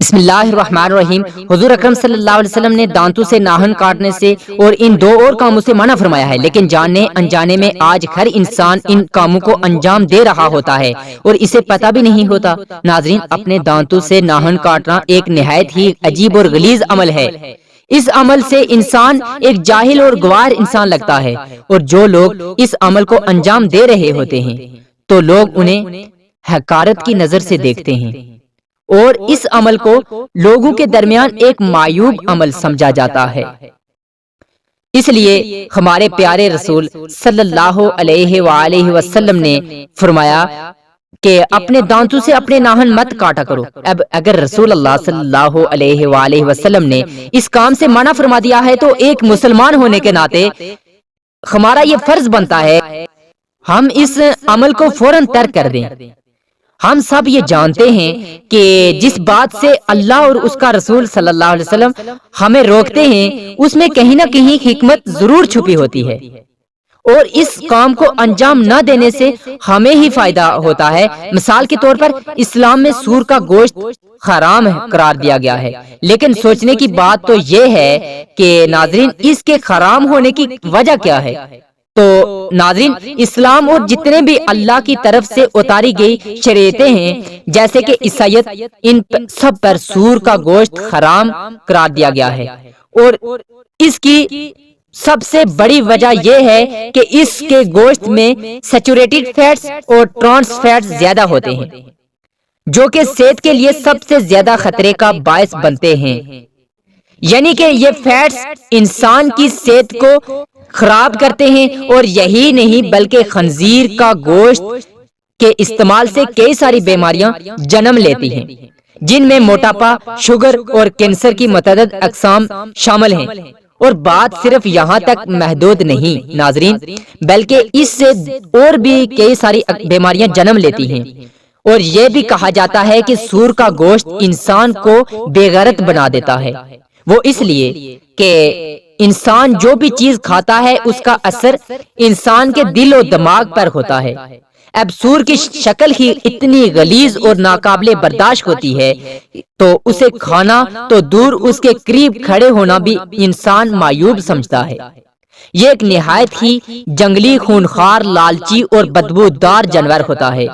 بسم اللہ الرحمن الرحیم۔ حضور اکرم صلی اللہ علیہ وسلم نے دانتوں سے ناخن کاٹنے سے اور ان دو اور کاموں سے منع فرمایا ہے، لیکن جاننے انجانے میں آج ہر انسان ان کاموں کو انجام دے رہا ہوتا ہے اور اسے پتہ بھی نہیں ہوتا۔ ناظرین، اپنے دانتوں سے ناخن کاٹنا ایک نہایت ہی عجیب اور غلیظ عمل ہے۔ اس عمل سے انسان ایک جاہل اور گوار انسان لگتا ہے، اور جو لوگ اس عمل کو انجام دے رہے ہوتے ہیں تو لوگ انہیں حقارت کی نظر سے دیکھتے ہیں، اور اس عمل کو لوگوں کے درمیان ایک معیوب عمل سمجھا جاتا ہے۔ اس لیے ہمارے پیارے رسول صلی اللہ علیہ وآلہ وسلم نے فرمایا کہ اپنے دانتوں سے اپنے ناخن مت کاٹا کرو۔ اب اگر رسول اللہ صلی اللہ علیہ وآلہ وسلم نے اس کام سے منع فرما دیا ہے تو ایک مسلمان ہونے کے ناطے ہمارا یہ فرض بنتا ہے ہم اس عمل کو فوراً ترک کر دیں۔ ہم سب یہ جانتے ہیں کہ جس بات سے اللہ اور اس کا رسول صلی اللہ علیہ وسلم ہمیں روکتے ہیں اس میں کہیں نہ کہیں حکمت ضرور چھپی ہوتی ہے، اور اس کام کو انجام نہ دینے سے ہمیں ہی فائدہ ہوتا ہے۔ مثال کے طور پر اسلام میں سور کا گوشت حرام قرار دیا گیا ہے، لیکن سوچنے کی بات تو یہ ہے کہ ناظرین اس کے حرام ہونے کی وجہ کیا ہے؟ تو ناظرین، اسلام اور جتنے بھی اللہ کی طرف سے اتاری گئی شریعتیں ہیں جیسے کہ عیسائیت، ان سب پر سور کا گوشت حرام قرار دیا گیا ہے، اور اس کی سب سے بڑی وجہ یہ ہے کہ اس کے گوشت میں سیچوریٹڈ فیٹس اور ٹرانس فیٹس زیادہ ہوتے ہیں، جو کہ صحت کے لیے سب سے زیادہ خطرے کا باعث بنتے ہیں۔ یعنی کہ یہ فیٹس انسان کی صحت کو خراب کرتے ہیں، اور یہی نہیں بلکہ خنزیر کا گوشت کے استعمال سے کئی ساری بیماریاں جنم لیتی ہیں، جن میں موٹاپا، شوگر اور کینسر کی متعدد اقسام شامل ہیں۔ اور بات صرف یہاں تک محدود نہیں ناظرین، بلکہ اس سے اور بھی کئی ساری بیماریاں جنم لیتی ہیں۔ اور یہ بھی کہا جاتا ہے کہ سور کا گوشت انسان کو بے غیرت بنا دیتا ہے، وہ اس لیے کہ انسان جو بھی چیز کھاتا ہے اس کا اثر انسان کے دل و دماغ پر ہوتا ہے۔ اب سور کی شکل ہی اتنی غلیظ اور ناقابل برداشت ہوتی ہے تو اسے کھانا تو دور، اس کے قریب کھڑے ہونا بھی انسان معیوب سمجھتا ہے۔ یہ ایک نہایت ہی جنگلی، خونخوار، لالچی اور بدبودار جانور ہوتا ہے۔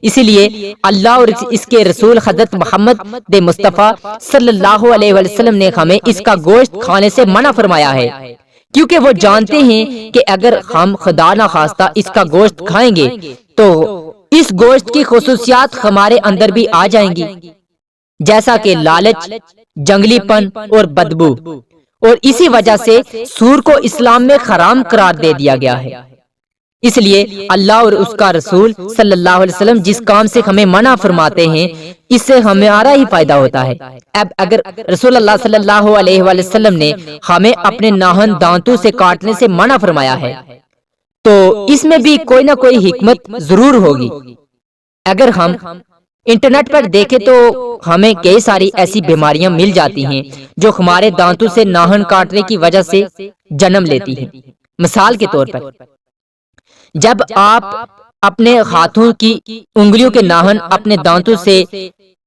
اسی لیے اللہ اور اس کے رسول حضرت محمد مصطفیٰ صلی اللہ علیہ وسلم نے ہمیں اس کا گوشت کھانے سے منع فرمایا ہے، کیونکہ وہ جانتے ہیں کہ اگر ہم خدا نخواستہ اس کا گوشت کھائیں گے تو اس گوشت کی خصوصیات ہمارے اندر بھی آ جائیں گی، جیسا کہ لالچ، جنگلی پن اور بدبو، اور اسی وجہ سے سور کو اسلام میں حرام قرار دے دیا گیا ہے۔ اس لیے اللہ اور اس کا رسول صلی اللہ علیہ وسلم جس کام سے ہمیں منع فرماتے ہیں اس سے ہمارا ہی فائدہ ہوتا ہے۔ اب اگر رسول اللہ صلی اللہ علیہ وآلہ وسلم نے ہمیں اپنے ناخن دانتوں سے کاٹنے سے منع فرمایا ہے تو اس میں بھی کوئی نہ کوئی حکمت ضرور ہوگی۔ اگر ہم انٹرنیٹ پر دیکھیں تو ہمیں کئی ساری ایسی بیماریاں مل جاتی ہیں جو ہمارے دانتوں سے ناخن کاٹنے کی وجہ سے جنم لیتی ہیں۔ مثال کے طور پر جب آپ اپنے ہاتھوں کی انگلیوں کے ناخن اپنے دانتوں سے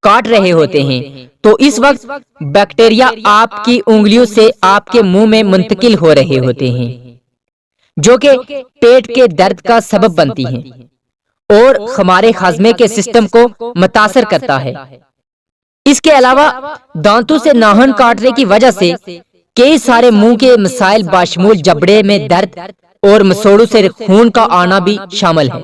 کاٹ رہے ہوتے ہیں تو اس وقت بیکٹیریا آپ کی انگلیوں سے آپ کے منہ میں منتقل ہو رہے ہوتے ہیں، جو کہ پیٹ کے درد کا سبب بنتی ہیں اور ہمارے ہاضمے کے سسٹم کو متاثر کرتا ہے۔ اس کے علاوہ دانتوں سے ناخن کاٹنے کی وجہ سے کئی سارے منہ کے مسائل بشمول جبڑے میں درد اور مسوڑوں سے خون کا آنا بھی شامل ہے۔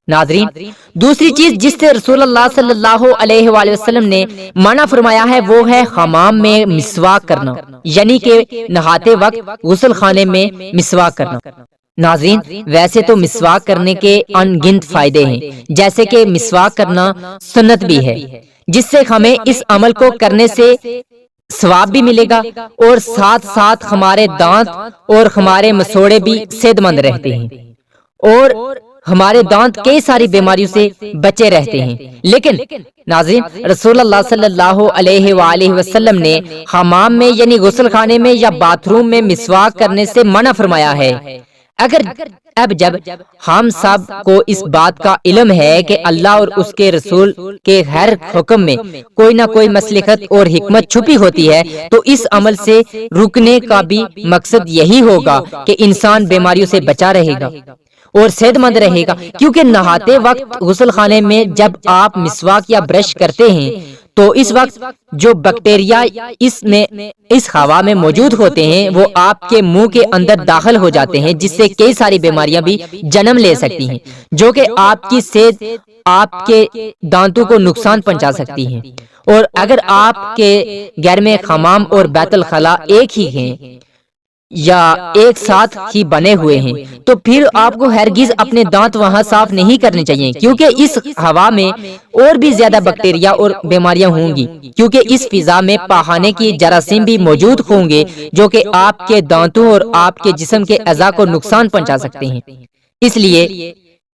ناظرین، دوسری چیز جس سے رسول اللہ صلی اللہ علیہ وآلہ وسلم نے منع فرمایا ہے وہ ہے حمام میں مسواک کرنا، یعنی کہ نہاتے وقت غسل خانے میں مسواک کرنا۔ ناظرین، ویسے تو مسواک کرنے کے ان گنت فائدے ہیں، جیسے کہ مسواک کرنا سنت بھی ہے، جس سے ہمیں اس عمل کو کرنے سے ثواب بھی ملے گا، اور ساتھ ساتھ ہمارے دانت اور ہمارے مسوڑے بھی صحت مند رہتے ہیں، اور ہمارے دانت کئی ساری بیماریوں سے بچے رہتے ہیں۔ لیکن ناظرین، رسول اللہ صلی اللہ علیہ وآلہ وسلم نے حمام میں یعنی غسل خانے میں یا باتھ روم میں مسواک کرنے سے منع فرمایا ہے۔ اب جب ہم سب کو اس بات کا علم ہے کہ اللہ اور اس کے رسول کے ہر حکم میں کوئی نہ کوئی مصلحت اور حکمت چھپی ہوتی ہے، تو اس عمل سے رکنے کا بھی مقصد یہی ہوگا کہ انسان بیماریوں سے بچا رہے گا اور صحت مند رہے گا، کیونکہ نہاتے وقت غسل خانے میں جب آپ مسواک یا برش کرتے ہیں تو اس وقت جو بیکٹیریا اس ہوا میں موجود ہوتے ہیں وہ آپ کے منہ کے اندر داخل ہو جاتے ہیں، جس سے کئی ساری بیماریاں بھی جنم لے سکتی ہیں، جو کہ آپ کی صحت، آپ کے دانتوں کو نقصان پہنچا سکتی ہیں۔ اور اگر آپ کے گھر میں حمام اور بیت الخلاء ایک ہی ہیں یا ایک ساتھ ہی بنے ہوئے ہیں تو پھر آپ کو ہرگز اپنے دانت وہاں صاف نہیں کرنے چاہیے، کیونکہ اس ہوا میں اور بھی زیادہ بیکٹیریا اور بیماریاں ہوں گی، کیونکہ اس فضا میں پاخانے کی جراثیم بھی موجود ہوں گے جو کہ آپ کے دانتوں اور آپ کے جسم کے اعضاء کو نقصان پہنچا سکتے ہیں۔ اس لیے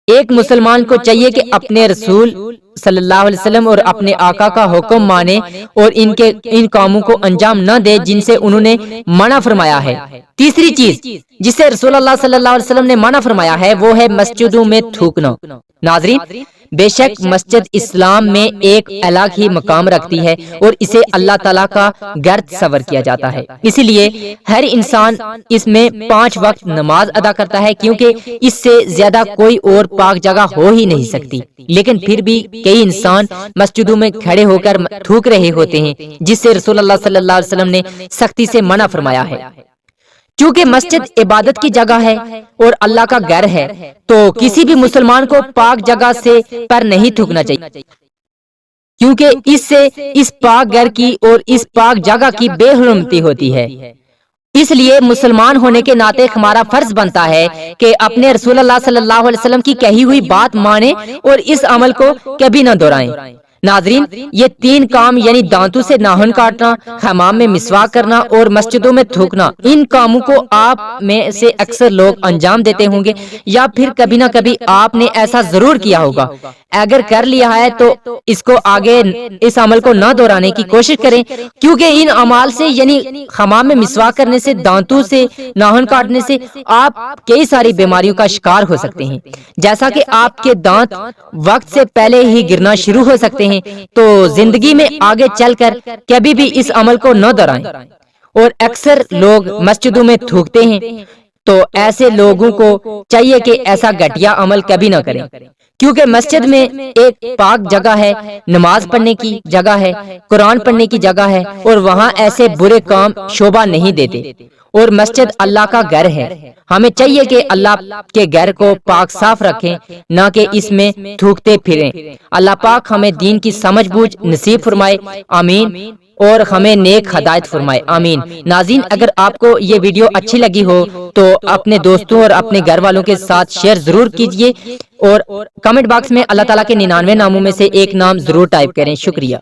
ایک مسلمان کو چاہیے کہ اپنے رسول صلی اللہ علیہ وسلم اور اپنے آقا کا حکم مانے اور ان کاموں کو انجام نہ دے جن سے انہوں نے منع فرمایا ہے۔ تیسری چیز جسے رسول اللہ صلی اللہ علیہ وسلم نے منع فرمایا ہے وہ ہے مسجدوں میں تھوکنا۔ ناظرین، بے شک مسجد اسلام میں ایک الگ ہی مقام رکھتی ہے اور اسے اللہ تعالیٰ کا گھر تصور کیا جاتا ہے، اسی لیے ہر انسان اس میں 5 وقت نماز ادا کرتا ہے، کیونکہ اس سے زیادہ کوئی اور پاک جگہ ہو ہی نہیں سکتی، لیکن پھر بھی کئی انسان مسجدوں میں کھڑے ہو کر تھوک رہے ہوتے ہیں، جس سے رسول اللہ صلی اللہ علیہ وسلم نے سختی سے منع فرمایا ہے۔ چونکہ مسجد عبادت کی جگہ ہے اور اللہ کا گھر ہے تو کسی بھی مسلمان کو پاک جگہ سے پر نہیں تھوکنا چاہیے، کیونکہ اس سے اس پاک گھر کی اور اس پاک جگہ کی بے حرمتی ہوتی ہے۔ اس لیے مسلمان ہونے کے ناطے ہمارا فرض بنتا ہے کہ اپنے رسول اللہ صلی اللہ علیہ وسلم کی کہی ہوئی بات مانیں اور اس عمل کو کبھی نہ دہرائیں۔ ناظرین، یہ 3 کام یعنی دانتوں سے ناخن کاٹنا، حمام میں مسواک کرنا اور مسجدوں میں تھوکنا، ان کاموں کو آپ میں سے اکثر لوگ انجام دیتے ہوں گے یا پھر کبھی نہ کبھی آپ نے ایسا ضرور کیا ہوگا۔ اگر کر لیا ہے تو اس کو آگے اس عمل کو نہ دہرانے کی کوشش کریں، کیونکہ ان اعمال سے یعنی حمام میں مسواک کرنے سے، دانتوں سے ناخن کاٹنے سے آپ کئی ساری بیماریوں کا شکار ہو سکتے ہیں، جیسا کہ آپ کے دانت وقت سے پہلے ہی گرنا شروع ہو سکتے ہیں۔ تو زندگی میں آگے چل کر کبھی بھی اس عمل کو نہ دہرائیں۔ اور اکثر لوگ مسجدوں میں تھوکتے ہیں تو ایسے لوگوں کو چاہیے کہ ایسا گھٹیا عمل کبھی نہ کریں، کیونکہ مسجد میں ایک پاک جگہ ہے، نماز پڑھنے کی جگہ ہے، قرآن پڑھنے کی جگہ ہے اور وہاں ایسے برے کام شوبہ نہیں دیتے، اور مسجد اللہ کا گھر ہے۔ ہمیں چاہیے کہ اللہ کے گھر کو پاک صاف رکھیں، نہ کہ اس میں تھوکتے پھریں۔ اللہ پاک ہمیں دین کی سمجھ بوجھ نصیب فرمائے، آمین، اور ہمیں نیک ہدایت فرمائے، آمین۔ ناظرین، اگر آپ کو یہ ویڈیو اچھی لگی ہو تو اپنے دوستوں اور اپنے گھر والوں کے ساتھ شیئر ضرور کیجئے اور کمنٹ باکس میں اللہ تعالیٰ کے 99 ناموں میں سے ایک نام ضرور ٹائپ کریں۔ شکریہ۔